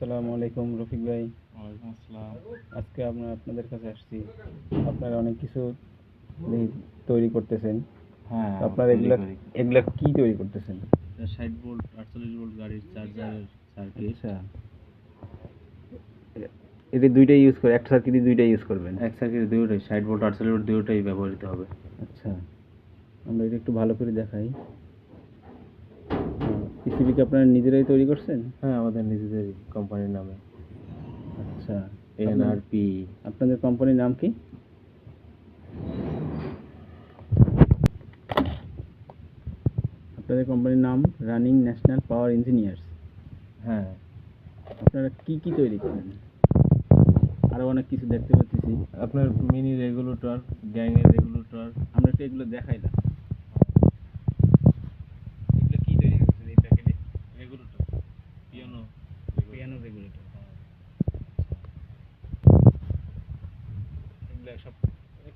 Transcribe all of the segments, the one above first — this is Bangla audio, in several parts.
আসসালামু আলাইকুম রফিক ভাই। ওয়ালাইকুম আসসালাম। আজকে আমরা আপনাদের কাছে আসছি। আপনারা অনেক কিছু তৈরি করতেছেন। হ্যাঁ, আপনারা তৈরি এগুলা করি। এগুলা কি তৈরি করতেছেন? 60 ভোল্ট 48 ভোল্ট গাড়ির চার্জারের সার্কিট। আচ্ছা, এটা দুইটাই ইউজ করে, একটা সার্কিটে দুইটাই ইউজ করবেন? এক সার্কিট দুটোই 60 ভোল্ট 48 ভোল্ট দুটোই ব্যবহৃত হবে। আচ্ছা, আমরা এটা একটু ভালো করে দেখাই। পিসিবি কি আপনারা নিজেরাই তৈরি করছেন? হ্যাঁ, আমাদের নিজেদের কোম্পানির নামে। আচ্ছা, এনআরপি। আপনাদের কোম্পানির নাম কি? আপনাদের কোম্পানির নাম রানিং ন্যাশনাল পাওয়ার ইঞ্জিনিয়ার্স। হ্যাঁ, আপনারা কি কি তৈরি করেন? আরো অনেক কিছু দেখতে পাচ্ছি। আপনার মিনি রেগুলেটর, গ্যাংয়ের রেগুলেটর। আমরা একটু এগুলো দেখাইলাম। এগুলো কি তৈরি করছেন এই প্যাকেটে? Regulator, piano regulator. এগুলো সব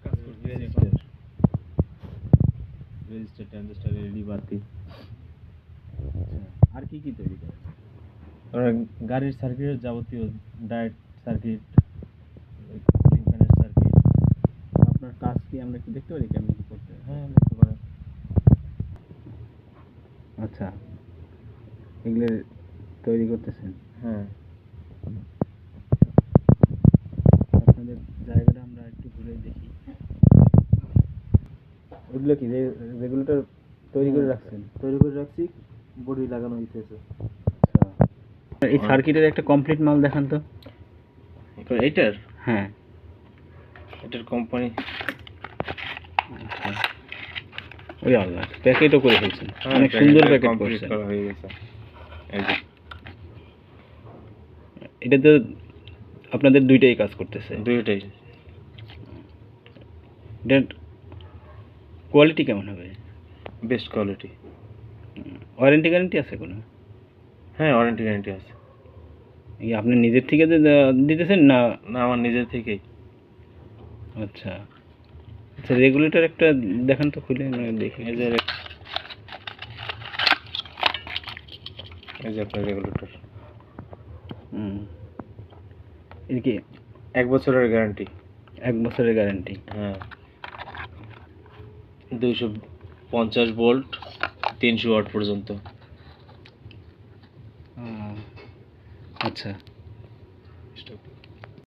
কাজ করতে রেজিস্টার ট্রানজিস্টার এলইডি বাতি। আর কি কি তৈরি করেন? আমরা গাড়ির সার্কিটের যাবতীয় ডায়েট সার্কিট, কুলিং ফ্যানের সার্কিট। আপনার কাজ কি আমরা একটু দেখতে পারি কেমন কি করতে? হ্যাঁ, দেখতে পারেন। আচ্ছা, এগুলো তৈরি করতেছেন? হ্যাঁ, আপনাদের জায়গাটা আমরা একটু ঘুরে দেখি। এগুলো কি রেগুলেটর তৈরি করে রাখছেন? তৈরি করে রাখছি, বডি লাগানো হইতেছে। আচ্ছা, এই সার্কিটের একটা কমপ্লিট মাল দেখান তো। এইটার হ্যাঁ, এটার কোম্পানি। আচ্ছা, ওই আল্লাহ, প্যাকেটও করে ফেলছেন, অনেক সুন্দর প্যাকেট কমপ্লিট করছেন। করা হয়ে গেছে। এই যে এটা তো আপনাদের দুইটাই কাজ করতেছে? দুইটাই। এটার কোয়ালিটি কেমন হবে? Best quality. ওয়ারেন্টি গ্যারান্টি আছে কোনো? হ্যাঁ, ওয়ারেন্টি গ্যারান্টি আছে। এই আপনি নিজের থেকে দিতেছেন না? না, আমার নিজের থেকেই। আচ্ছা আচ্ছা, রেগুলেটর একটা দেখান তো, খুলে দেখি। এই যে আপনার রেগুলেটর। এটা কি 1 বছরের গ্যারান্টি? 1 বছরের গ্যারান্টি? হ্যাঁ, 250 ভোল্ট 300 ওয়াট পর্যন্ত। আচ্ছা।